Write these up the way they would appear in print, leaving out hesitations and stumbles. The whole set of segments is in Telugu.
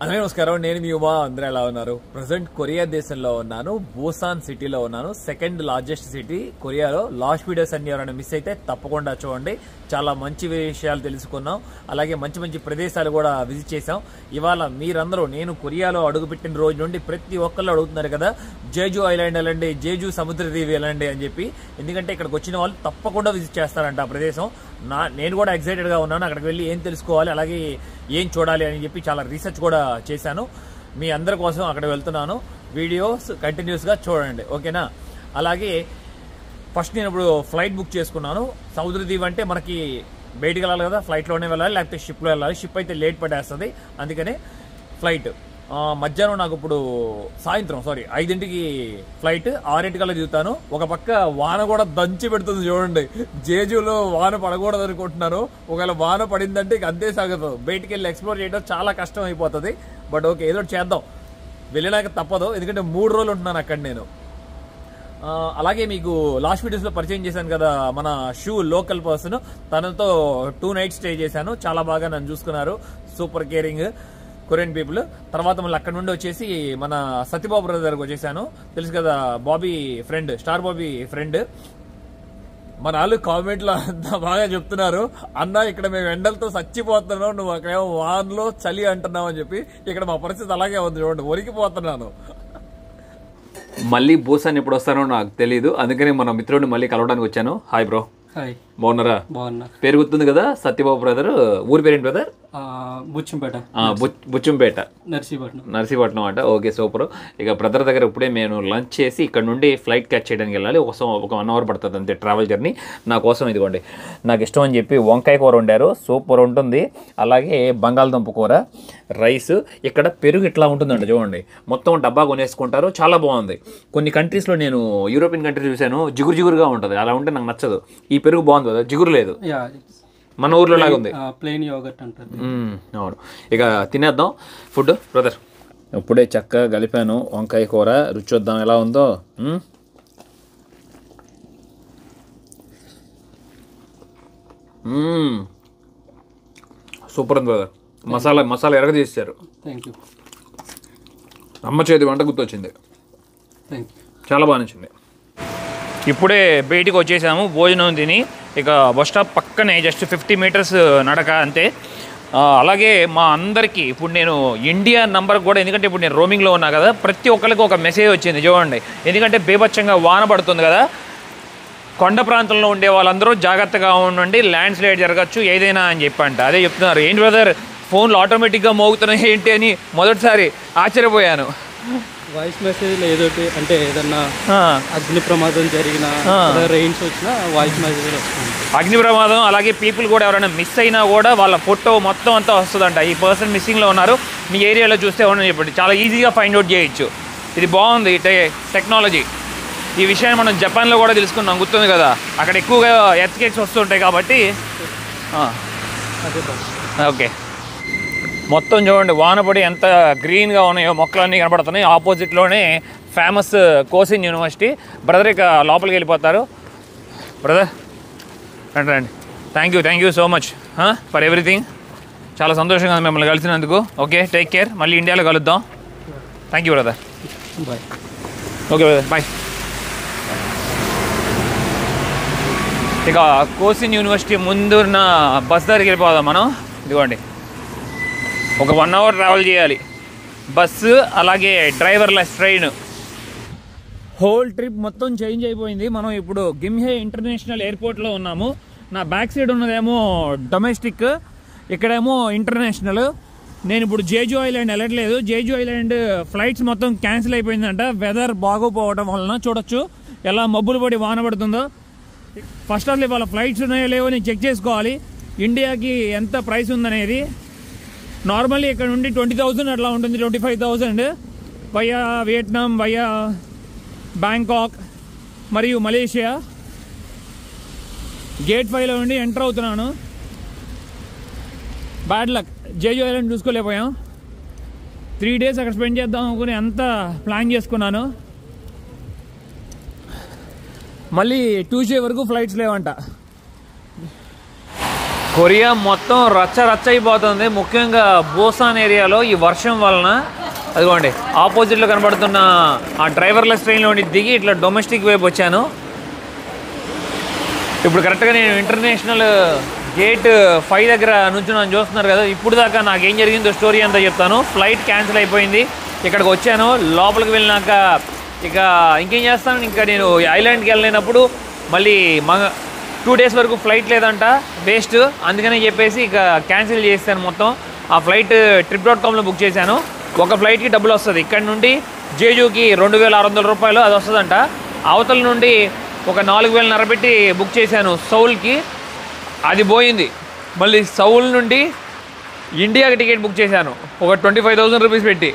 అందరికీ నమస్కారం. నేను మీ ఉమా. అందరూ ఎలా ఉన్నారు? ప్రజెంట్ కొరియా దేశంలో ఉన్నాను. బూసాన్ సిటీలో ఉన్నాను. సెకండ్ లార్జెస్ట్ సిటీ కొరియాలో. లాస్ట్ వీడియోస్ అన్ని ఎవరైనా మిస్ అయితే తప్పకుండా చూడండి. చాలా మంచి విషయాలు తెలుసుకున్నాం. అలాగే మంచి మంచి ప్రదేశాలు కూడా విజిట్ చేసాం. ఇవాళ మీరందరూ నేను కొరియాలో అడుగుపెట్టిన రోజు నుండి ప్రతి ఒక్కళ్ళు అడుగుతున్నారు కదా, జేజు ఐలాండ్ వెళ్ళండి, జేజు సముద్రదీవి వెళ్ళండి అని చెప్పి. ఎందుకంటే ఇక్కడికి వచ్చిన వాళ్ళు తప్పకుండా విజిట్ చేస్తారంట ఆ ప్రదేశం. నేను కూడా ఎక్సైటెడ్ గా ఉన్నాను. అక్కడికి వెళ్ళి ఏం తెలుసుకోవాలి, అలాగే ఏం చూడాలి అని చెప్పి చాలా రీసెర్చ్ కూడా చేశాను. మీ అందరి కోసం అక్కడ వెళ్తున్నాను. వీడియోస్ కంటిన్యూస్ గా చూడండి, ఓకేనా? అలాగే ఫస్ట్ నేను ఇప్పుడు ఫ్లైట్ బుక్ చేసుకున్నాను. సముద్రదీప్ అంటే మనకి బయటికి వెళ్ళాలి కదా, ఫ్లైట్లోనే వెళ్ళాలి, లేకపోతే షిప్లో వెళ్ళాలి. షిప్ అయితే లేట్ పడేస్తుంది, అందుకనే ఫ్లైట్. మధ్యాహ్నం నాకు ఇప్పుడు సాయంత్రం 5ంటికి ఫ్లైట్, 6ంటికల్లా దిగుతాను. ఒక పక్క వాన కూడా దంచి పెడుతుంది చూడండి. జేజులో వాన పడకూడదు అనుకుంటున్నాను. ఒకవేళ వాన పడిందంటే ఇక అంతే సాగదు. బయటికి వెళ్ళి ఎక్స్ప్లోర్ చేయడం చాలా కష్టం అయిపోతుంది. బట్ ఓకే, ఏదో చేద్దాం. వెళ్ళినాక తప్పదు, ఎందుకంటే 3 రోజులు ఉంటున్నాను అక్కడ నేను. అలాగే మీకు లాస్ట్ వీడియోస్ లో పరిచయం చేశాను కదా మన షూ లోకల్ పర్సన్, తనతో 2 నైట్స్ స్టే చేశాను. చాలా బాగా నన్ను చూసుకున్నారు. Super caring Korean people. తర్వాత మళ్ళీ అక్కడ నుండి వచ్చేసి మన సత్యబాబు బ్రదర్ దగ్గరకు వచ్చేసాను. తెలుసు కదా, Bobby friend, star Bobby friend. మన వాళ్ళు కామెంట్లో అంతా బాగా చెప్తున్నారు, అన్న ఇక్కడ మేము ఎండలతో చచ్చిపోతున్నాం, నువ్వు అక్కడేమో వాన్లో చలి అంటున్నావు అని చెప్పి. ఇక్కడ మా పరిస్థితి అలాగే ఉంది చూడండి, వణికిపోతున్నాను. మళ్ళీ బూసాన్ ఎప్పుడు వస్తానో నాకు తెలియదు, అందుకని మన మిత్రుడిని మళ్ళీ కలవడానికి వచ్చాను. Hi bro. హాయ్. బాగున్నారా? బాగున్నా. పేరు గుర్తుంది కదా, సత్యబాబు బ్రదర్. ఊరి పేరేంటి బ్రదర్? బుచ్చంపేట. బుచ్చంపేట, నర్సీపట్నం అంట. Okay, super. ఇక బ్రదర్ దగ్గర ఇప్పుడే నేను లంచ్ చేసి ఇక్కడ నుండి ఫ్లైట్ క్యాచ్ చేయడానికి వెళ్ళాలి. ఒక 1 అవర్ పడుతుంది అంతే ట్రావెల్ జర్నీ. నా కోసం ఇదిగోండి, నాకు ఇష్టం అని చెప్పి వంకాయ కూర వండారు, సూపర్ ఉంటుంది. అలాగే బంగాళదుంప కూర, రైస్. ఇక్కడ పెరుగు ఇట్లా ఉంటుందండి చూడండి, మొత్తం డబ్బా కొనేసుకుంటారు. చాలా బాగుంది. కొన్ని కంట్రీస్లో నేను యూరోపియన్ కంట్రీస్ చూశాను, జిగురుగా ఉంటుంది. అలా ఉంటే నాకు నచ్చదు. ఈ పెరుగు బాగుంది కదా, జిగురు లేదు, మన ఊర్లో లాగా ఉంది. ప్లెయిన్ యోగర్ట్ అంటారు. అవును. ఇక తినేద్దాం ఫుడ్ బ్రదర్. ఇప్పుడే చక్కగా కలిపాను వంకాయ కూర, రుచి చూద్దాం ఎలా ఉందో. సూపర్ ఉంది బ్రదర్. మసాలా ఎరగ చేశారు. Thank you. అమ్మ చేతి వంట గుర్తొచ్చింది, చాలా బాగా నచ్చింది. ఇప్పుడే బయటికి వచ్చేసాము భోజనం తిని. ఇక బస్ స్టాప్ పక్కనే జస్ట్ 50 మీటర్స్ నడక అంతే. అలాగే మా అందరికీ ఇప్పుడు నేను ఇండియా నంబర్ కూడా, ఎందుకంటే ఇప్పుడు నేను రోమింగ్లో ఉన్నా కదా, ప్రతి ఒక్కరికి ఒక మెసేజ్ వచ్చింది చూడండి. ఎందుకంటే బీభత్సంగా వాన పడుతుంది కదా, కొండ ప్రాంతంలో ఉండే వాళ్ళందరూ జాగ్రత్తగా ఉండండి, ల్యాండ్ స్లైడ్ జరగచ్చు ఏదైనా అని చెప్పంట. అదే చెప్తున్నారు. ఏంటి బ్రదర్ ఫోన్లు ఆటోమేటిక్గా మోగుతున్నాయి ఏంటి అని మొదటిసారి ఆశ్చర్యపోయాను. వాయిస్ మెసేజ్ ఏదోటి అంటే ఏదన్నా అగ్ని ప్రమాదం జరిగినా, రెయిన్స్ వచ్చినా వాయిస్ మెసేజ్ వస్తుంది. అగ్ని ప్రమాదం, అలాగే పీపుల్ కూడా ఎవరైనా మిస్ అయినా కూడా వాళ్ళ ఫోటో మొత్తం అంతా వస్తుందంట. ఈ పర్సన్ మిస్సింగ్లో ఉన్నారు, మీ ఏరియాలో చూస్తే ఉండని చెప్పండి. చాలా ఈజీగా ఫైండ్ అవుట్ చేయొచ్చు. ఇది బాగుంది టెక్నాలజీ. ఈ విషయాన్ని మనం జపాన్లో కూడా తెలుసుకున్నాం, గుర్తుంది కదా. అక్కడ ఎక్కువగా ఎర్త్క్వేక్స్ వస్తుంటాయి కాబట్టి. ఓకే, మొత్తం చూడండి వానపడి ఎంత గ్రీన్గా ఉన్నాయో మొక్కలన్నీ కనపడుతున్నాయి. ఆపోజిట్లోనే ఫేమస్ కోసిన్ యూనివర్సిటీ. బ్రదర్ ఇక లోపలికి వెళ్ళిపోతారు. బ్రదర్ రండి. Thank you so much for everything. చాలా సంతోషంగా ఉంది మిమ్మల్ని కలిసినందుకు. Okay, take care. మళ్ళీ ఇండియాలో కలుద్దాం. Thank you brother. Bye. Okay brother, bye. ఇక కోసిన్ యూనివర్సిటీ ముందున్న బస్ దగ్గరికి వెళ్ళిపోదాం మనం. ఇదిగోండి, ఒక 1 అవర్ ట్రావెల్ చేయాలి బస్సు, అలాగే డ్రైవర్లెస్ ట్రైన్. హోల్ ట్రిప్ మొత్తం చేంజ్ అయిపోయింది. మనం ఇప్పుడు గిమ్హే ఇంటర్నేషనల్ ఎయిర్పోర్ట్లో ఉన్నాము. నా బ్యాక్ సైడ్ ఉన్నదేమో డొమెస్టిక్, ఇక్కడేమో ఇంటర్నేషనల్. నేను ఇప్పుడు జేజు ఐలాండ్ వెళ్ళట్లేదు. జేజు ఐలాండ్ ఫ్లైట్స్ మొత్తం క్యాన్సిల్ అయిపోయిందంట, వెదర్ బాగోపోవడం వలన. చూడొచ్చు ఎలా మబ్బులు పడి వాన పడుతుందో. ఫస్ట్ ఆఫ్ ఆల్ వాళ్ళ ఫ్లైట్స్ ఉన్నాయో లేవో నేను చెక్ చేసుకోవాలి, ఇండియాకి ఎంత ప్రైస్ ఉందనేది. నార్మల్లీ ఇక్కడ నుండి 20,000 అట్లా ఉంటుంది, 25,000 వయా వియట్నాం, వయా బ్యాంకాక్ మరియు మలేషియా. గేట్ 5లో నుండి ఎంటర్ అవుతున్నాను. బ్యాడ్ లక్, జేజు ఐలాండ్ చూసుకోలేకపోయాం. 3 డేస్ అక్కడ స్పెండ్ చేద్దాం అనుకుని అంతా ప్లాన్ చేసుకున్నాను. మళ్ళీ ట్యూస్డే వరకు ఫ్లైట్స్ లేవంట. కొరియా మొత్తం రచ్చ రచ్చ అయిపోతుంది, ముఖ్యంగా బోసాన్ ఏరియాలో ఈ వర్షం వలన. అదిగోండి ఆపోజిట్లో కనబడుతున్న ఆ డ్రైవర్లెస్ ట్రైన్లో దిగి ఇట్లా డొమెస్టిక్ వైపు వచ్చాను. ఇప్పుడు కరెక్ట్గా నేను ఇంటర్నేషనల్ గేట్ 5 దగ్గర నుంచున్నాను, చూస్తున్నారు కదా. ఇప్పుడు దాకా నాకేం జరిగిందో స్టోరీ అంతా చెప్తాను. ఫ్లైట్ క్యాన్సిల్ అయిపోయింది, ఇక్కడికి వచ్చాను. లోపలికి వెళ్ళినాక ఇక ఇంకేం చేస్తాను, ఇంకా నేను ఐలాండ్కి వెళ్ళినప్పుడు మళ్ళీ 2 days వరకు ఫ్లైట్ లేదంట, వేస్ట్. అందుకని చెప్పేసి ఇక క్యాన్సిల్ చేశాను మొత్తం. ఆ ఫ్లైట్ trip.comలో బుక్ చేశాను. ఒక ఫ్లైట్కి డబ్బులు వస్తుంది. ఇక్కడ నుండి జేజూకి 2600 రూపాయలు అది వస్తుందంట. అవతల నుండి ఒక 4000 పెట్టి బుక్ చేశాను సౌల్కి, అది పోయింది. మళ్ళీ సౌల్ నుండి ఇండియాకి టికెట్ బుక్ చేశాను ఒక 25,000 రూపీస్ పెట్టి,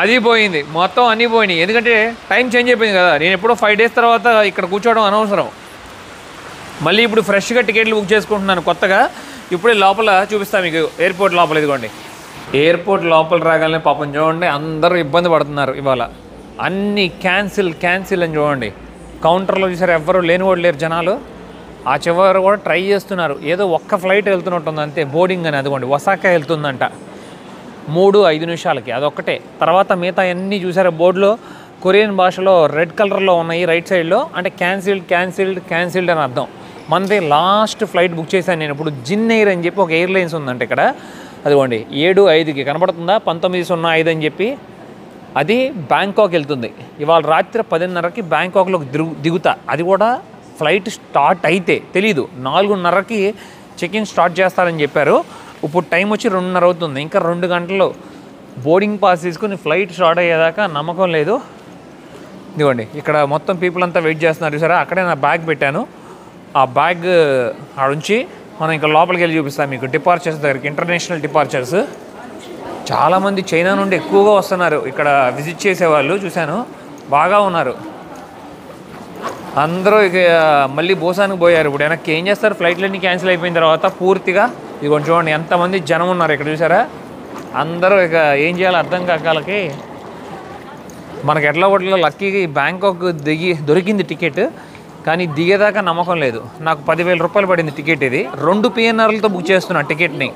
అది పోయింది. మొత్తం అన్నీ పోయినాయి, ఎందుకంటే టైం చేంజ్ అయిపోయింది కదా. నేను ఎప్పుడో 5 days తర్వాత ఇక్కడ కూర్చోవడం అనవసరం. మళ్ళీ ఇప్పుడు ఫ్రెష్గా టికెట్లు బుక్ చేసుకుంటున్నాను కొత్తగా. ఇప్పుడే లోపల చూపిస్తాను మీకు, ఎయిర్పోర్ట్ లోపల. ఇదిగోండి ఎయిర్పోర్ట్ లోపల రాగానే పాపం చూడండి అందరూ ఇబ్బంది పడుతున్నారు ఇవాళ. అన్నీ క్యాన్సిల్ అని చూడండి. కౌంటర్లో చూసారు ఎవ్వరూ లేనివాడు లేరు జనాలు. ఆ చివరి కూడా ట్రై చేస్తున్నారు, ఏదో ఒక్క ఫ్లైట్ వెళ్తున్నట్టుంది అంతే, బోర్డింగ్ అని. అదిగోండి ఒసాకా వెళ్తుందంట 3-5 నిమిషాలకి, అదొక్కటే. తర్వాత మిగతా అన్నీ చూసారా బోర్డులో కొరియన్ భాషలో రెడ్ కలర్లో ఉన్నాయి రైట్ సైడ్లో, అంటే క్యాన్సిల్డ్ అని అర్థం. మనది లాస్ట్ ఫ్లైట్ బుక్ చేశాను నేను ఇప్పుడు, జిన్ ఎయిర్ అని చెప్పి ఒక ఎయిర్లైన్స్ ఉందంట ఇక్కడ. అదిగోండి 7:05కి కనబడుతుందా, 19:05 అని చెప్పి, అది బ్యాంకాక్ వెళ్తుంది. ఇవాళ రాత్రి 10:30కి బ్యాంకాక్లో దిగుతా. అది కూడా ఫ్లైట్ స్టార్ట్ అయితే తెలీదు, 4:30కి చెక్-ఇన్ స్టార్ట్ చేస్తారని చెప్పారు. ఇప్పుడు టైం వచ్చి 2:30 అవుతుంది. ఇంకా 2 గంటలు బోర్డింగ్ పాస్ తీసుకుని ఫ్లైట్ స్టార్ట్ అయ్యేదాకా నమ్మకం లేదు. ఇదిగోండి ఇక్కడ మొత్తం పీపుల్ అంతా వెయిట్ చేస్తున్నారు చూసారా. అక్కడే నా బ్యాగ్ పెట్టాను, ఆ బ్యాగ్ ఆడుంచి మనం ఇంకా లోపలికి వెళ్ళి చూపిస్తాం మీకు డిపార్చర్స్ దగ్గరికి, ఇంటర్నేషనల్ డిపార్చర్స్. చాలామంది చైనా నుండి ఎక్కువగా వస్తున్నారు ఇక్కడ విజిట్ చేసేవాళ్ళు, చూశాను బాగా ఉన్నారు. అందరూ ఇక మళ్ళీ బోసానికి పోయారు. ఇప్పుడు వెనక్కి ఏం చేస్తారు, ఫ్లైట్లన్నీ క్యాన్సిల్ అయిపోయిన తర్వాత పూర్తిగా. ఇది కొంచెం చూడండి ఎంతమంది జనం ఉన్నారు ఇక్కడ చూసారా. అందరూ ఇక ఏం చేయాలో అర్థం కాకాలకి మనకు ఎట్లా కొట్లా లక్కీగా ఈ బ్యాంకాక్ దొరికింది టికెట్, కానీ దిగేదాకా నమ్మకం లేదు. నాకు 10,000 రూపాయలు పడింది టికెట్. ఇది 2 PNRలతో బుక్ చేస్తున్నా టికెట్ని.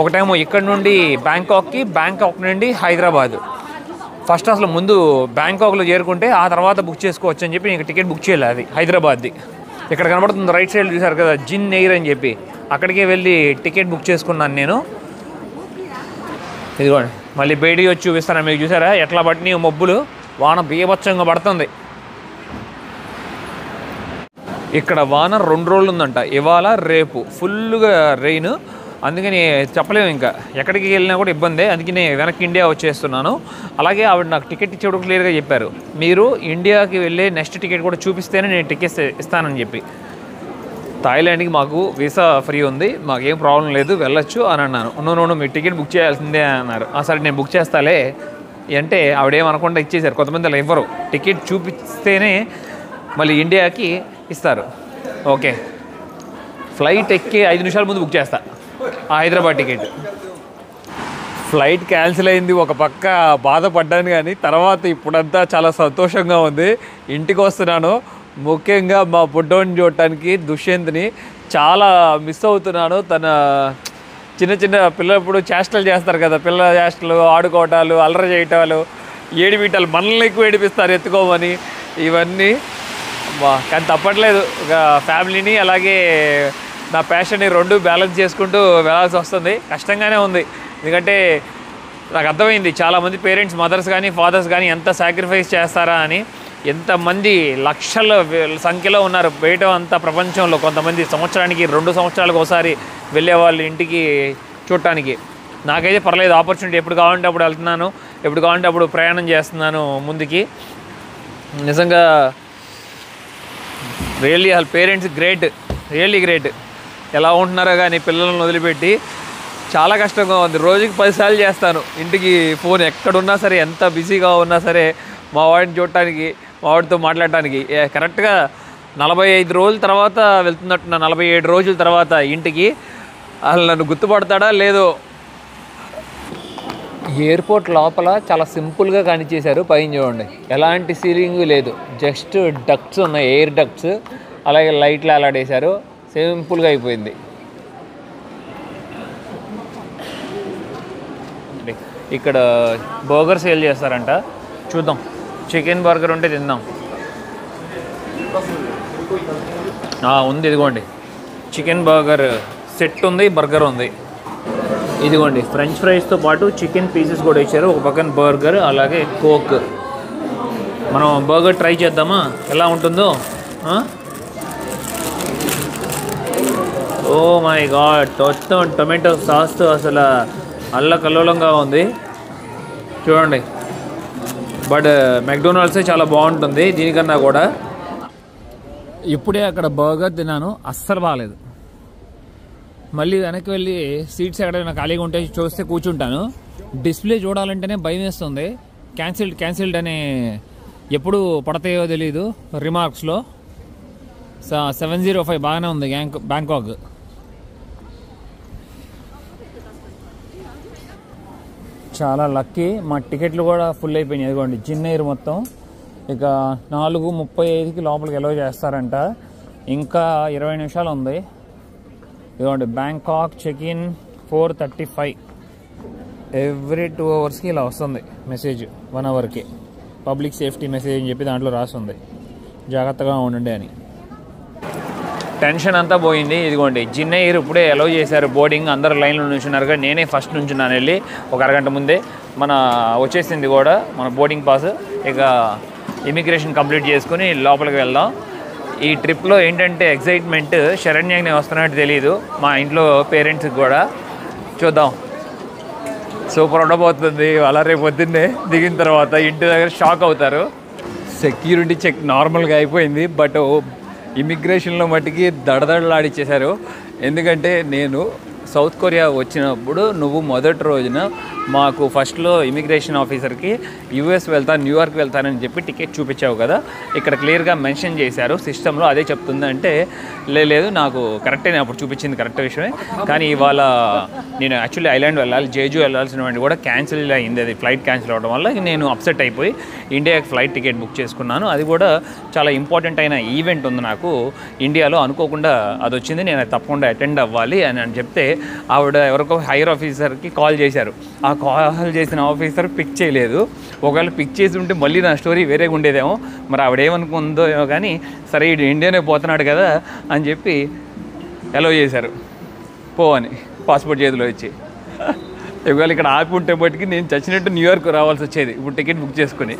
ఒకటేమో ఇక్కడ నుండి బ్యాంకాక్కి, బ్యాంకాక్ నుండి హైదరాబాద్. ఫస్ట్ అసలు ముందు బ్యాంకాక్లో చేరుకుంటే ఆ తర్వాత బుక్ చేసుకోవచ్చు అని చెప్పి నీకు టికెట్ బుక్ చేయాలి, అది హైదరాబాద్ది. ఇక్కడ కనబడుతుంది రైట్ సైడ్ చూసారు కదా జిన్ ఎయిర్ అని చెప్పి, అక్కడికే వెళ్ళి టికెట్ బుక్ చేసుకున్నాను నేను. ఇదిగోండి మళ్ళీ బయటికి వచ్చి చూపిస్తాను మీకు, చూసారా ఎట్లా పట్టినాయి మబ్బులు, వాన బీభత్సంగా పడుతుంది. ఇక్కడ వాన 2 రోజులు ఉందంట, ఇవాళ రేపు ఫుల్గా రెయిన్. అందుకని చెప్పలేము, ఇంకా ఎక్కడికి వెళ్ళినా కూడా ఇబ్బందే. అందుకని వెనక్కి ఇండియా వచ్చేస్తున్నాను. అలాగే ఆవిడ నాకు టికెట్ ఇచ్చేప్పుడు క్లియర్గా చెప్పారు, మీరు ఇండియాకి వెళ్ళే నెక్స్ట్ టికెట్ కూడా చూపిస్తేనే నేను టికెట్స్ ఇస్తానని చెప్పి. థాయిలాండ్కి మాకు వీసా ఫ్రీ ఉంది, మాకేం ప్రాబ్లం లేదు, వెళ్ళొచ్చు అని అన్నాను. నన్ను మీరు టికెట్ బుక్ చేయాల్సిందే అన్నారు. సరే నేను బుక్ చేస్తాలే అంటే ఆవిడేమనకుండా ఇచ్చేసారు. కొంతమంది అలా ఇవ్వరు, టికెట్ చూపిస్తేనే మళ్ళీ ఇండియాకి ఇస్తారు. ఓకే ఫ్లైట్ ఎక్కి 5 నిమిషాల ముందు బుక్ చేస్తా ఆ హైదరాబాద్ టికెట్. ఫ్లైట్ క్యాన్సిల్ అయింది, ఒక పక్క బాధపడ్డాను, కానీ తర్వాత ఇప్పుడంతా చాలా సంతోషంగా ఉంది. ఇంటికి వస్తున్నాను, ముఖ్యంగా మా బుడ్డోని చూడటానికి దుష్యంత్ని చాలా మిస్ అవుతున్నాను. తన చిన్న పిల్లప్పుడు చేష్టలు చేస్తారు కదా, పిల్లల చేష్టలు, ఆడుకోవటాలు, అల్లరి చేయటాలు, ఏడిపిటాలు, మనల్ని ఎక్కువ ఏడిపిస్తారు ఎత్తుకోమని, ఇవన్నీ. కానీ తప్పట్లేదు, ఒక ఫ్యామిలీని అలాగే నా ప్యాషన్ని 2 బ్యాలెన్స్ చేసుకుంటూ వెళ్ళాల్సి వస్తుంది. కష్టంగానే ఉంది, ఎందుకంటే నాకు అర్థమైంది చాలామంది పేరెంట్స్, మదర్స్ కానీ ఫాదర్స్ కానీ ఎంత సాక్రిఫైస్ చేస్తారా అని. ఎంతమంది లక్షల సంఖ్యలో ఉన్నారు బయట అంతా ప్రపంచంలో. కొంతమంది సంవత్సరానికి 2 సంవత్సరాలకు ఒకసారి వెళ్ళేవాళ్ళు ఇంటికి చూడటానికి. నాకైతే పర్లేదు, ఆపర్చునిటీ ఎప్పుడు కావాలంటే అప్పుడు వెళ్తున్నాను, ఎప్పుడు కావాలంటే అప్పుడు ప్రయాణం చేస్తున్నాను ముందుకి. నిజంగా రియల్లీ వాళ్ళ పేరెంట్స్ గ్రేట్, రియల్లీ గ్రేట్. ఎలా ఉంటున్నారో కానీ పిల్లలను వదిలిపెట్టి, చాలా కష్టంగా ఉంది. రోజుకి 10 సార్లు చేస్తాను ఇంటికి ఫోన్, ఎక్కడున్నా సరే, ఎంత బిజీగా ఉన్నా సరే, మా వాడిని చూడటానికి, మా వాడితో మాట్లాడటానికి. కరెక్ట్గా 45 రోజుల తర్వాత వెళ్తున్నట్టున్నా, 47 రోజుల తర్వాత ఇంటికి. అసలు నన్ను గుర్తుపడతాడా లేదో. ఎయిర్పోర్ట్ లోపల చాలా సింపుల్గా కానిచ్చేశారు. పైన చూడండి ఎలాంటి సీలింగ్ లేదు, జస్ట్ డక్ట్స్ ఉన్నాయి, ఎయిర్ డక్ట్స్. అలాగే లైట్లు అలాడేశారు, సింపుల్గా అయిపోయింది. ఇక్కడ బర్గర్ సేల్ చేస్తారంట, చూద్దాం. చికెన్ బర్గర్ ఉంటే తిందాం. ఉంది, ఇదిగోండి చికెన్ బర్గర్ సెట్ ఉంది, బర్గర్ ఉంది. ఇదిగోండి ఫ్రెంచ్ ఫ్రైస్తో పాటు చికెన్ పీసెస్ కూడా ఇచ్చారు. ఒక పక్కన బర్గర్, అలాగే కోక్. మనం బర్గర్ ట్రై చేద్దామా, ఎలా ఉంటుందో? ఓ మై గాడ్, మొత్తం టొమాటో సాస్తో అసలు అల్లకల్లోలంగా ఉంది చూడండి. బట్ మెక్డొనాల్డ్సే చాలా బాగుంటుంది దీనికన్నా కూడా. ఇప్పుడే అక్కడ బర్గర్ తిన్నాను, అస్సలు బాగాలేదు. మళ్ళీ వెనక్కి వెళ్ళి సీట్స్ ఎక్కడైనా ఖాళీగా ఉంటే చూస్తే కూర్చుంటాను. డిస్ప్లే చూడాలంటేనే భయం వేస్తుంది. క్యాన్సిల్డ్ అనే ఎప్పుడు పడతాయో తెలీదు రిమార్క్స్లో. 705 బాగానే ఉంది బ్యాంకాక్. చాలా లక్కీ, మా టికెట్లు కూడా ఫుల్ అయిపోయినాయి. ఇదిగోండి జిన్ ఎయిర్ మొత్తం. ఇక 4:35కి లోపలికి ఎలో చేస్తారంట. ఇంకా 20 నిమిషాలు ఉంది. ఇదిగోండి బ్యాంకాక్ చెక్-ఇన్ 4:35. ఎవ్రీ 2 అవర్స్కి ఇలా వస్తుంది మెసేజ్, 1 అవర్కి పబ్లిక్ సేఫ్టీ మెసేజ్ అని చెప్పి దాంట్లో రాస్తుంది, జాగ్రత్తగా ఉండండి అని. టెన్షన్ అంతా పోయింది. ఇదిగోండి జిన్ ఎయిర్ ఇప్పుడే అలౌ చేశారు బోర్డింగ్. అందరూ లైన్లో నుంచున్నారు. నేనే ఫస్ట్ నుంచున్నాను వెళ్ళి, ఒక అరగంట ముందే. మన వచ్చేసింది కూడా మన బోర్డింగ్ పాస్. ఇక ఇమిగ్రేషన్ కంప్లీట్ చేసుకుని లోపలికి వెళ్దాం. ఈ ట్రిప్లో ఏంటంటే ఎక్సైట్మెంట్, శరణ్యని వస్తున్నట్టు తెలీదు మా ఇంట్లో పేరెంట్స్కి కూడా. చూద్దాం, సూపర్ ఉండబోతుంది. అలా రేపు పొద్దున్నే దిగిన తర్వాత ఇంటి దగ్గర షాక్ అవుతారు. సెక్యూరిటీ చెక్ నార్మల్గా అయిపోయింది, బట్ ఇమిగ్రేషన్లో మట్టికి దడదడలాడిచ్చేశారు. ఎందుకంటే నేను సౌత్ కొరియా వచ్చినప్పుడు నువ్వు మొదటి రోజున మాకు ఫస్ట్లో ఇమిగ్రేషన్ ఆఫీసర్కి యూఎస్ వెళ్తాను, న్యూయార్క్ వెళ్తానని చెప్పి టికెట్ చూపించావు కదా, ఇక్కడ క్లియర్గా మెన్షన్ చేశారు సిస్టంలో. అదే చెప్తుంది అంటే లేదు నాకు కరెక్టే, నేను అప్పుడు చూపించింది కరెక్ట్ విషయమే. కానీ ఇవాళ నేను యాక్చువల్లీ ఐలాండ్ వెళ్ళాలి, జేజు వెళ్ళాల్సినటువంటి కూడా క్యాన్సిల్ అయింది. అది ఫ్లైట్ క్యాన్సిల్ అవ్వడం వల్ల నేను అప్సెట్ అయిపోయి ఇండియాకి ఫ్లైట్ టికెట్ బుక్ చేసుకున్నాను. అది కూడా చాలా ఇంపార్టెంట్ అయిన ఈవెంట్ ఉంది నాకు ఇండియాలో, అనుకోకుండా అది వచ్చింది. నేను అది తప్పకుండా అటెండ్ అవ్వాలి అని చెప్తే ఆవిడ ఎవరికో హైయర్ ఆఫీసర్కి కాల్ చేశారు. ఆ కాల్ చేసిన ఆఫీసర్ పిక్ చేయలేదు. ఒకవేళ పిక్ చేసి ఉంటే మళ్ళీ నా స్టోరీ వేరేగా ఉండేదేమో. మరి ఆవిడేమనుకుందో ఏమో కానీ, సరే ఇటు ఇండియానే పోతున్నాడు కదా అని చెప్పి అలౌ చేశారు పోవని, పాస్పోర్ట్ చేతిలో ఇచ్చి. ఒకవేళ ఇక్కడ ఆపి ఉంటే బట్టికి నేను చచ్చినట్టు న్యూయార్క్ రావాల్సి వచ్చేది ఇప్పుడు టికెట్ బుక్ చేసుకుని.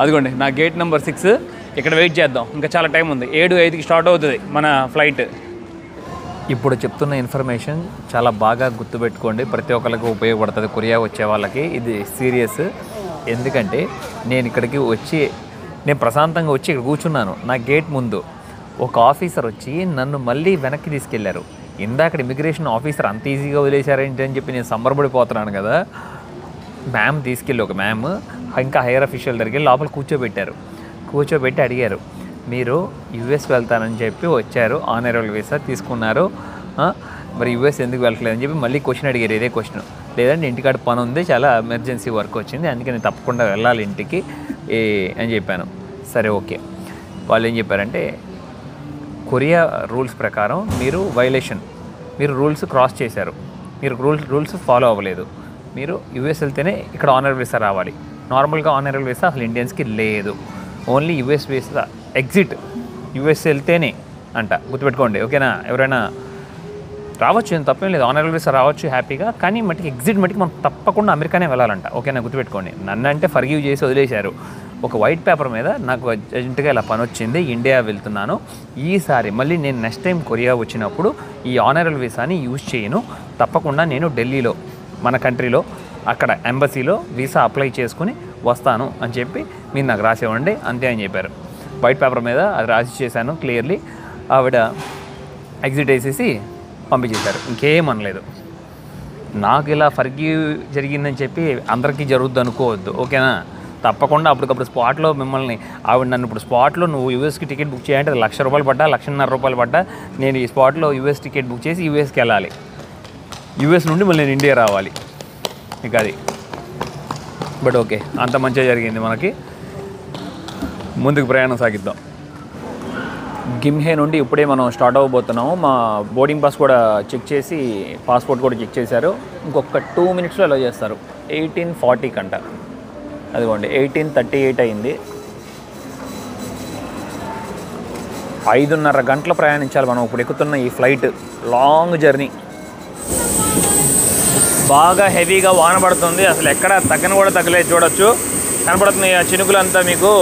అదిగోండి నా గేట్ నెంబర్ 6. ఇక్కడ వెయిట్ చేద్దాం, ఇంకా చాలా టైం ఉంది. 7:05కి స్టార్ట్ అవుతుంది మన ఫ్లైట్. ఇప్పుడు చెప్తున్న ఇన్ఫర్మేషన్ చాలా బాగా గుర్తుపెట్టుకోండి, ప్రతి ఒక్కరికి ఉపయోగపడుతుంది కొరియా వచ్చే వాళ్ళకి. ఇది సీరియస్. ఎందుకంటే నేను ఇక్కడికి వచ్చి, నేను ప్రశాంతంగా వచ్చి ఇక్కడ కూర్చున్నాను. నా గేట్ ముందు ఒక ఆఫీసర్ వచ్చి నన్ను మళ్ళీ వెనక్కి తీసుకెళ్లారు. ఇందాక ఇమిగ్రేషన్ ఆఫీసర్ అంత ఈజీగా వదిలేశారేంటి అని చెప్పి నేను సంబరపడిపోతున్నాను కదా. మ్యామ్ తీసుకెళ్ళి, ఒక మ్యామ్ ఇంకా హైయర్ అఫీషియల్ దగ్గరికి లోపల కూర్చోబెట్టి అడిగారు, మీరు యూఎస్ వెళ్తానని చెప్పి వచ్చారు, ఆనరబుల్ వీసా తీసుకున్నారు, మరి యూఎస్ ఎందుకు వెళ్ళట్లేదని చెప్పి మళ్ళీ క్వశ్చన్ అడిగారు. ఇదే క్వశ్చన్. లేదంటే ఇంటికాడ పని ఉంది, చాలా ఎమర్జెన్సీ వర్క్ వచ్చింది, అందుకే నేను తప్పకుండా వెళ్ళాలి ఇంటికి అని చెప్పాను. సరే ఓకే. వాళ్ళు ఏం చెప్పారంటే, కొరియా రూల్స్ ప్రకారం మీరు మీరు రూల్స్ క్రాస్ చేశారు, మీరు రూల్స్ ఫాలో అవ్వలేదు. మీరు యూఎస్ వెళ్తేనే ఇక్కడ ఆనరబుల్ వీసా రావాలి. నార్మల్గా ఆనరబుల్ వీసా అసలు ఇండియన్స్కి లేదు. Only US visa exit US వెళ్తేనే అంట. గుర్తుపెట్టుకోండి, ఓకేనా? ఎవరైనా రావచ్చు, ఏం తప్పేం లేదు, ఆనరబుల్ వీసా రావచ్చు హ్యాపీగా. కానీ మటుకు ఎగ్జిట్ మటుకు మనం తప్పకుండా అమెరికానే వెళ్ళాలంట, ఓకేనా? గుర్తుపెట్టుకోండి. నన్ను అంటే ఫర్గివ్ చేసి వదిలేశారు. ఒక వైట్ పేపర్ మీద నాకు అర్జెంటుగా ఇలా పని వచ్చింది, ఇండియా వెళ్తున్నాను, ఈసారి మళ్ళీ నేను నెక్స్ట్ టైం కొరియా వచ్చినప్పుడు ఈ ఆనరబుల్ వీసాని యూజ్ చేయను, తప్పకుండా నేను ఢిల్లీలో మన కంట్రీలో అక్కడ ఎంబసీలో వీసా అప్లై చేసుకుని వస్తాను అని చెప్పి మీరు నాకు రాసేవ్వండి అంతే అని చెప్పారు. వైట్ పేపర్ మీద అది రాసి చేశాను క్లియర్లీ. ఆవిడ ఎగ్జిట్ వేసేసి పంపించేశారు, ఇంకేమనలేదు. నాకు ఇలా ఫర్గివ్ జరిగిందని చెప్పి అందరికీ జరుగుద్ది అనుకోవద్దు, ఓకేనా? తప్పకుండా అప్పటికప్పుడు స్పాట్లో మిమ్మల్ని ఆవిడ నన్ను ఇప్పుడు స్పాట్లో నువ్వు యూఎస్కి టికెట్ బుక్ చేయాలంటే ₹1,00,000 పడ్డా, ₹1,50,000 పడ్డా నేను ఈ స్పాట్లో యూఎస్ టికెట్ బుక్ చేసి యూఎస్కి వెళ్ళాలి. యూఎస్ నుండి మళ్ళీ నేను ఇండియా రావాలి. ఇక అది బట్ ఓకే, అంత మంచిగా జరిగింది మనకి. ముందుకు ప్రయాణం సాగిద్దాం. గిమ్హే నుండి ఇప్పుడే మనం స్టార్ట్ అవ్వబోతున్నాము. మా బోర్డింగ్ పాస్ కూడా చెక్ చేసి పాస్పోర్ట్ కూడా చెక్ చేశారు. ఇంకొక 2 మినిట్స్లో అలా చేస్తారు. 1840 కంట. అదిగోండి 1838 అయింది. 5:30 గంటలు ప్రయాణించాలి మనం ఇప్పుడు ఎక్కుతున్న ఈ ఫ్లైట్. Long journey. బాగా హెవీగా వాన పడుతుంది. అసలు ఎక్కడ తగ్గని కూడా తగ్గలేదు. చూడొచ్చు, కనపడుతున్నాయి ఆ చినుకులంతా మీకు.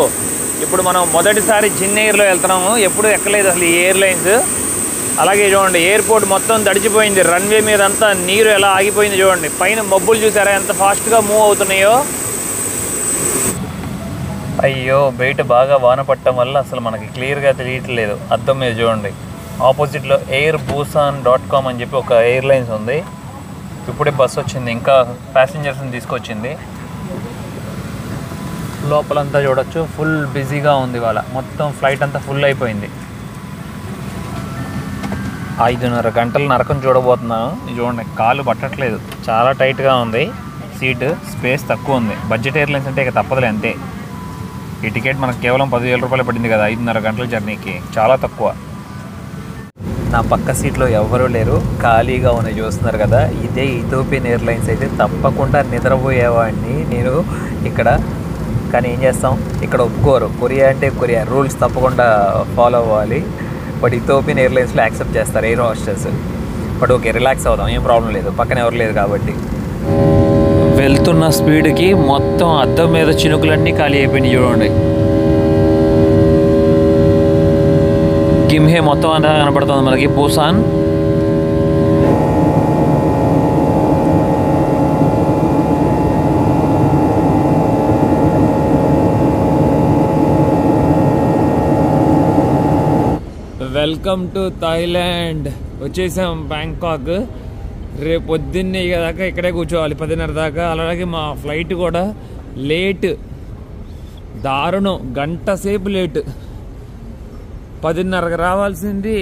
ఇప్పుడు మనం మొదటిసారి జిన్ ఎయిర్లో వెళ్తున్నాము. ఎప్పుడు ఎక్కలేదు అసలు ఈ ఎయిర్లైన్స్. అలాగే చూడండి ఎయిర్పోర్ట్ మొత్తం తడిచిపోయింది. రన్వే మీద అంతా నీరు ఎలా ఆగిపోయింది చూడండి. పైన మబ్బులు చూసారా ఎంత ఫాస్ట్గా మూవ్ అవుతున్నాయో. అయ్యో, బయట బాగా వాన పట్టడం వల్ల అసలు మనకి క్లియర్గా తెలియట్లేదు. అద్దం మీద చూడండి, ఆపోజిట్లో airboosan.com అని చెప్పి ఒక ఎయిర్లైన్స్ ఉంది. ఇప్పుడే బస్సు వచ్చింది, ఇంకా ప్యాసింజర్స్ని తీసుకొచ్చింది. లోపలంతా చూడొచ్చు, ఫుల్ బిజీగా ఉంది ఇవాళ. మొత్తం ఫ్లైట్ అంతా ఫుల్ అయిపోయింది. 5:30 గంటల నరకం చూడబోతున్నాను. చూడండి, కాలు పట్టట్లేదు, చాలా టైట్గా ఉంది సీటు. స్పేస్ తక్కువ ఉంది. బడ్జెట్ ఎయిర్లైన్స్ అంటే ఇక తప్పదులే, అంతే. ఈ టికెట్ మనకు కేవలం 10,000 రూపాయలు పడింది కదా 5:30 గంటల జర్నీకి. చాలా తక్కువ. నా పక్క సీట్లో ఎవరూ లేరు, ఖాళీగా ఉన్నాయి చూస్తున్నారు కదా. ఇదే ఇథియోపియన్ ఎయిర్లైన్స్ అయితే తప్పకుండా నిద్రపోయేవాడిని నేను ఇక్కడ. కానీ ఏం చేస్తాం, ఇక్కడ ఒప్పుకోరు. కొరియా అంటే కొరియా, రూల్స్ తప్పకుండా ఫాలో అవ్వాలి. బట్ ఇథియోపియన్ ఎయిర్లైన్స్లో యాక్సెప్ట్ చేస్తారు air hostess. But okay, relax అవుదాం, ఏం ప్రాబ్లం లేదు, పక్కన ఎవరు లేదు కాబట్టి. వెళ్తున్న స్పీడ్కి మొత్తం అద్దం మీద చినుకులన్నీ ఖాళీ అయిపోయినాయి చూడండి. గిమ్హే మొత్తం అంతా కనపడుతుంది మనకి. Busan welcome to Thailand. వచ్చేసాం బ్యాంకాక్. రేపు పొద్దున్నే దాకా ఇక్కడే కూర్చోవాలి 10:30 దాకా. అలాగే మా ఫ్లైట్ కూడా లేట్, దారుణం, గంట సేపు లేట్. 10:30కి రావాల్సింది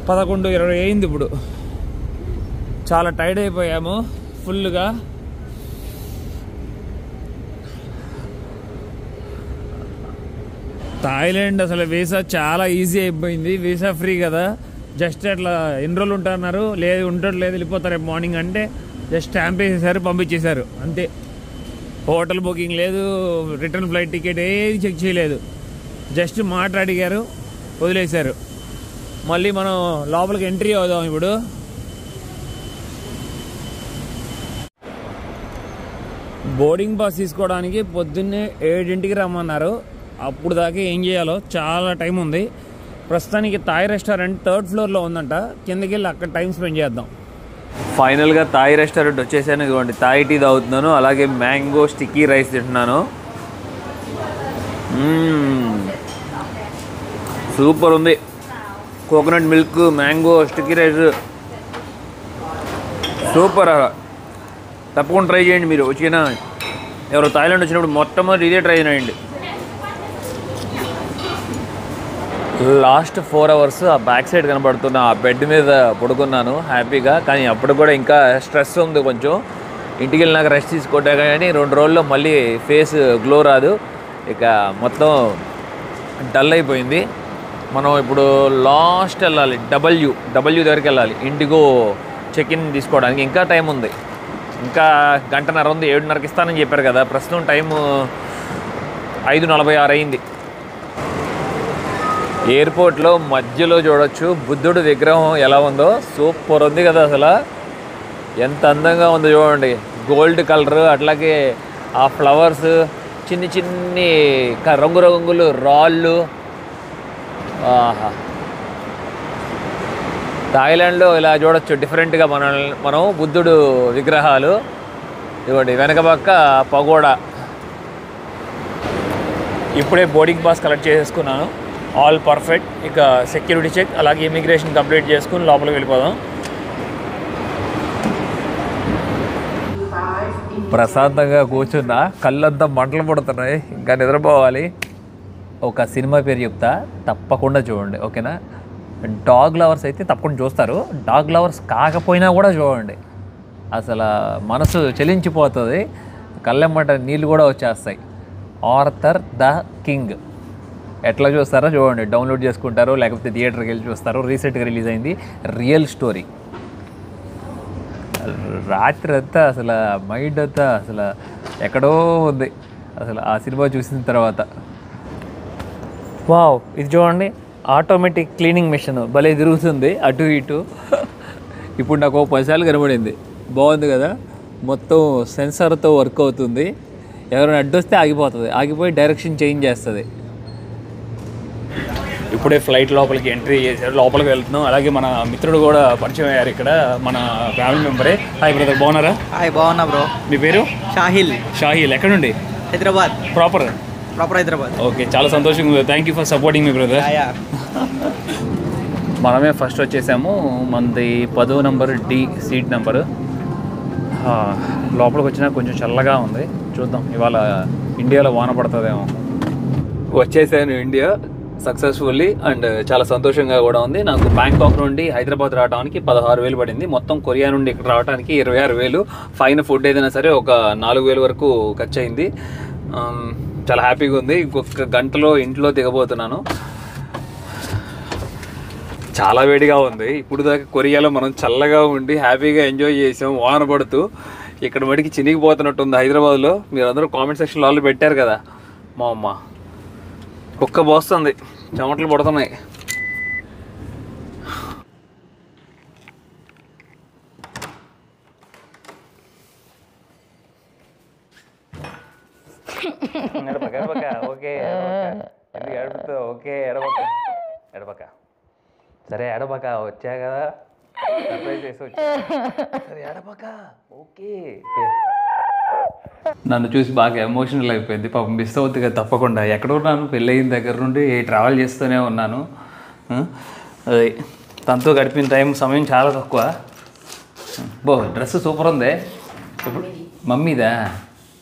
11:20 అయింది. ఇప్పుడు చాలా టైర్డ్ అయిపోయాము ఫుల్గా. థాయిలాండ్ అసలు వీసా చాలా ఈజీ అయిపోయింది. వీసా ఫ్రీ కదా, జస్ట్ అట్లా ఎన్ని రోజులు ఉంటున్నారు, లేదు ఉండట్లేదు, వెళ్ళిపోతారు రేపు మార్నింగ్ అంటే జస్ట్ స్టాంప్ వేసేసారు, పంపించేశారు అంతే. హోటల్ బుకింగ్ లేదు, రిటర్న్ ఫ్లైట్ టికెట్ ఏది చెక్ చేయలేదు. జస్ట్ అడిగారు, వదిలేశారు. మళ్ళీ మనం లోపలికి ఎంట్రీ అవుదాం ఇప్పుడు. బోర్డింగ్ పాస్ తీసుకోవడానికి పొద్దున్నే 7ంటికి రమ్మన్నారు. అప్పుడు దాకా ఏం చేయాలో చాలా టైం ఉంది. ప్రస్తుతానికి థాయ్ రెస్టారెంట్ 3rd ఫ్లోర్లో ఉందంట. కిందకి వెళ్ళి అక్కడ టైం స్పెండ్ చేద్దాం. ఫైనల్గా థాయ్ రెస్టారెంట్ వచ్చేసాను. ఇదిగోండి, థాయ్ టీ తాగుతున్నాను, అలాగే మ్యాంగో స్టిక్కీ రైస్ తింటున్నాను. సూపర్ ఉంది. Coconut milk, mango sticky rice super. తప్పకుండా ట్రై చేయండి మీరు వచ్చినా. ఎవరు థాయిలాండ్ వచ్చినప్పుడు మొట్టమొదటి ఇదే ట్రై చేయండి. లాస్ట్ 4 అవర్స్ ఆ బ్యాక్ సైడ్ కనబడుతున్న ఆ బెడ్ మీద పడుకున్నాను హ్యాపీగా. కానీ అప్పుడు కూడా ఇంకా స్ట్రెస్ ఉంది కొంచెం. ఇంటికి వెళ్ళినాక రెస్ట్ తీసుకుంటా కానీ 2 రోజుల్లో మళ్ళీ ఫేస్ గ్లో రాదు, ఇక మొత్తం డల్ అయిపోయింది. మనం ఇప్పుడు లాస్ట్ వెళ్ళాలి, డబ్ల్యూ దగ్గరికి వెళ్ళాలి, ఇండిగో చెక్ ఇన్ తీసుకోవడానికి. ఇంకా టైం ఉంది, ఇంకా గంటన్నర ఉంది. 7:30కి ఇస్తానని చెప్పారు కదా. ప్రస్తుతం టైము 5:46 అయింది. ఎయిర్పోర్ట్లో మధ్యలో చూడొచ్చు బుద్ధుడు విగ్రహం ఎలా ఉందో. సూపర్ ఉంది కదా, అసలు ఎంత అందంగా ఉందో చూడండి. గోల్డ్ కలర్, అట్లాగే ఆ ఫ్లవర్స్, చిన్ని రంగురంగులు రాళ్ళు. ఆహా, థాయిలాండ్లో ఇలా చూడొచ్చు డిఫరెంట్గా మనం బుద్ధుడు విగ్రహాలు. ఇవ్వండి వెనక పక్క పగోడా. ఇప్పుడే బోర్డింగ్ పాస్ కలెక్ట్ చేసేసుకున్నాను, ఆల్ పర్ఫెక్ట్. ఇక సెక్యూరిటీ చెక్, అలాగే ఇమిగ్రేషన్ కంప్లీట్ చేసుకుని లోపలికి వెళ్ళిపోదాం. ప్రశాంతంగా కూర్చున్నా, కళ్ళంతా మంటలు పడుతున్నాయి, ఇంకా నిద్రపోవాలి. ఒక సినిమా పేరు చెప్తా, తప్పకుండా చూడండి, ఓకేనా? డాగ్ లవర్స్ అయితే తప్పకుండా చూస్తారు, డాగ్ లవర్స్ కాకపోయినా కూడా చూడండి. అసలు మనసు చెలించిపోతుంది, కళ్ళెమ్మట నీళ్ళు కూడా వచ్చేస్తాయి. Arthur the king. ఎట్లా చూస్తారో చూడండి, డౌన్లోడ్ చేసుకుంటారు, లేకపోతే థియేటర్కి వెళ్ళి చూస్తారు. రీసెంట్గా రిలీజ్ అయింది, రియల్ స్టోరీ. రాత్రి అంతా అసలు మైండ్ అంతా అసలు ఎక్కడో ఉంది అసలు ఆ సినిమా చూసిన తర్వాత. వావ్, ఇది చూడండి, ఆటోమేటిక్ క్లీనింగ్ మిషన్ భలే తిరుగుతుంది అటు ఇటు. ఇప్పుడు నాకు 10 సార్లు కనబడింది, బాగుంది కదా. మొత్తం సెన్సార్తో వర్క్ అవుతుంది, ఎవరైనా అడ్డొస్తే ఆగిపోతుంది, ఆగిపోయి డైరెక్షన్ చేంజ్ చేస్తుంది. ఇప్పుడే ఫ్లైట్ లోపలికి ఎంట్రీ చేశారు, లోపలికి వెళ్తున్నాం. అలాగే మన మిత్రుడు కూడా పరిచయం అయ్యారు ఇక్కడ, మన ఫ్యామిలీ మెంబరే. హాయ్ బ్రదర్, బాగున్నారా? హాయ్, బాగున్నా బ్రో. మీ పేరు? షాహిల్. షాహిల్, ఎక్కడ నుండి? హైదరాబాద్. ప్రాపర్ హైదరాబాద్. ఓకే, చాలా సంతోషంగా ఉంది. Thank you for supporting me brother. మనమే ఫస్ట్ వచ్చేసాము, మనది 10వ నెంబర్ డి సీట్ నెంబరు. లోపలికి వచ్చినా కొంచెం చల్లగా ఉంది, చూద్దాం ఇవాళ ఇండియాలో వాన పడుతుందేమో. వచ్చేసాను ఇండియా సక్సెస్ఫుల్లీ అండ్ చాలా సంతోషంగా కూడా ఉంది. నాకు బ్యాంకాక్ నుండి హైదరాబాద్ రావడానికి 16,000 పడింది. మొత్తం కొరియా నుండి ఇక్కడ రావడానికి 26,000. ఫైన్ ఫుడ్ ఏదైనా సరే ఒక 4,000 వరకు ఖర్చు అయింది. చాలా హ్యాపీగా ఉంది. ఇంకొక గంటలో ఇంట్లో దిగబోతున్నాను. చాలా వేడిగా ఉంది. ఇప్పుడు దాకా కొరియాలో మనం చల్లగా ఉండి హ్యాపీగా ఎంజాయ్ చేసాం వాన పడుతూ. ఇక్కడ మటుకి చినిగిపోతున్నట్టుంది హైదరాబాద్లో. మీరు అందరూ కామెంట్ సెక్షన్లో వాళ్ళు పెట్టారు కదా, మా అమ్మ కుక్క పోస్తుంది, చెమటలు పడుతున్నాయి. ఓకే ఓకే, ఎడబక సరే, ఎడబక వచ్చా కదా, సర్ప్రైజ్ చేసి వచ్చా. సరే ఎడబక, ఓకే. నన్ను చూసి బాగా ఎమోషనల్ అయిపోయింది. పాపం మిస్ అవుతుంది కదా తప్పకుండా. ఎక్కడున్నాను, పెళ్ళయిన దగ్గర నుండి ట్రావెల్ చేస్తూనే ఉన్నాను. అది తనతో గడిపిన సమయం చాలా తక్కువ. డ్రెస్ సూపర్ ఉంది. మమ్మీదా?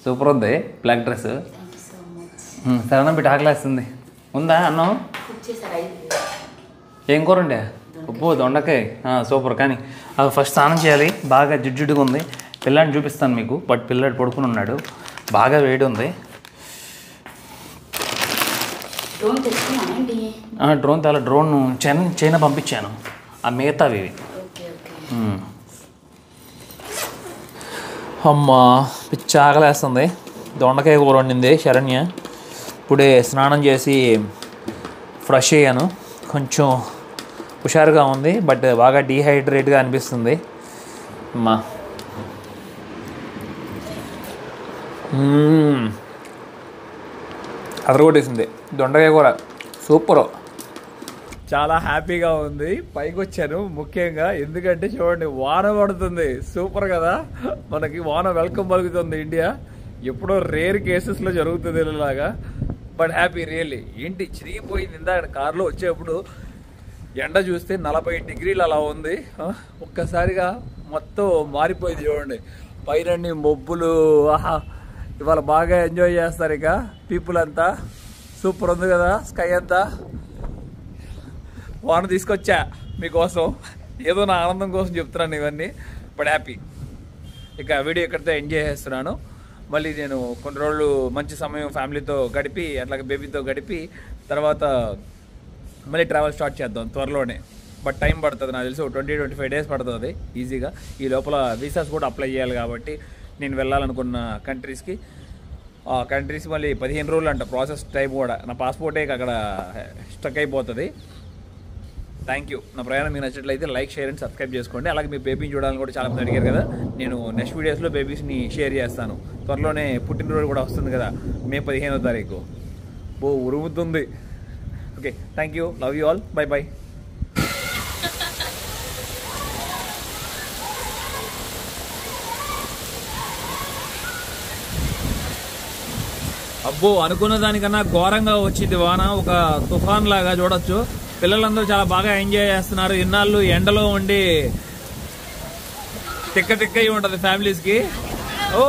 సూపర్ ఉంది బ్లాక్ డ్రెస్. సరే బిడ్డ, ఆకలేస్తుంది. ఉందా అన్నం? ఏం కూర ఉండే? దొండకాయ. సూపర్. కానీ అది ఫస్ట్ స్నానం చేయాలి, బాగా జిడ్డుగా ఉంది. పిల్లాడిని చూపిస్తాను మీకు, బట్ పిల్లాడు పడుకుని ఉన్నాడు, బాగా వేడి ఉంది. డ్రోన్ తేలా, డ్రోన్ చైనా పంపించాను, ఆ మిగతావి. అమ్మా పిచ్చి ఆకలేస్తుంది. దొండకాయ కూర వండింది శరణ్య. ఇప్పుడే స్నానం చేసి ఫ్రెష్ అయ్యాను, కొంచెం హుషారుగా ఉంది, బట్ బాగా డీహైడ్రేట్గా అనిపిస్తుంది. అమ్మా అదరగొట్టేసింది దొండకాయ కూర, సూపరు. చాలా హ్యాపీగా ఉంది. పైకి వచ్చాను ముఖ్యంగా ఎందుకంటే చూడండి, వాన పడుతుంది. సూపర్ కదా, మనకి వాన వెల్కమ్ పలుకుతుంది ఇండియా. ఎప్పుడో రేర్ కేసెస్లో జరుగుతుంది ఇలాగా, బట్ హ్యాపీ రియల్లీ. ఏంటి చిరిగిపోయింది, ఇందాక కార్లో వచ్చేప్పుడు ఎండ చూస్తే 40 డిగ్రీలు అలా ఉంది. ఒక్కసారిగా మొత్తం మారిపోయింది చూడండి, పైన మబ్బులు. ఆహా, ఇవాళ బాగా ఎంజాయ్ చేస్తారు ఇక పీపుల్ అంతా. సూపర్ ఉంది కదా స్కై అంతా. వాన తీసుకొచ్చా మీకోసం, ఏదో నా ఆనందం కోసం చెప్తున్నాను ఇవన్నీ, బట్ హ్యాపీ. ఇక వీడియో ఎక్కడితో ఎంజాయ్ చేస్తున్నాను. మళ్ళీ నేను కొన్ని రోజులు మంచి సమయం ఫ్యామిలీతో గడిపి, అట్లాగే బేబీతో గడిపి, తర్వాత మళ్ళీ ట్రావెల్ స్టార్ట్ చేద్దాం త్వరలోనే. బట్ టైం పడుతుంది, నాకు తెలిసి 20-25 డేస్ పడుతుంది ఈజీగా. ఈ లోపల వీసాస్ కూడా అప్లై చేయాలి కాబట్టి నేను వెళ్ళాలనుకున్న కంట్రీస్కి, ఆ కంట్రీస్ మళ్ళీ 15 రోజులు అంట ప్రాసెస్ టైం కూడా. నా పాస్పోర్టే అక్కడ స్టక్ అయిపోతుంది. Thank you. నా ప్రయాణం మీకు నచ్చినట్లయితే లైక్, షేర్ అండ్ సబ్స్క్రైబ్ చేసుకోండి. అలాగే మీ బేబీని చూడాలని కూడా చాలామంది అడిగారు కదా, నేను నెక్స్ట్ వీడియోస్లో బేబీస్ని షేర్ చేస్తాను. త్వరలోనే పుట్టినరోజు కూడా వస్తుంది కదా, మే 15వ తారీఖు. ఉరుముతుంది. Okay, thank you, love you all, bye bye. అబ్బో, అనుకున్న దానికన్నా ఘోరంగా వచ్చింది వాన, ఒక తుఫాన్ లాగా చూడొచ్చు. పిల్లలందరూ చాలా బాగా ఎంజాయ్ చేస్తున్నారు. ఇన్నాళ్ళు ఎండలో ఉండి తిక్క తిక్కయి ఉంటుంది ఫ్యామిలీస్కి. ఓ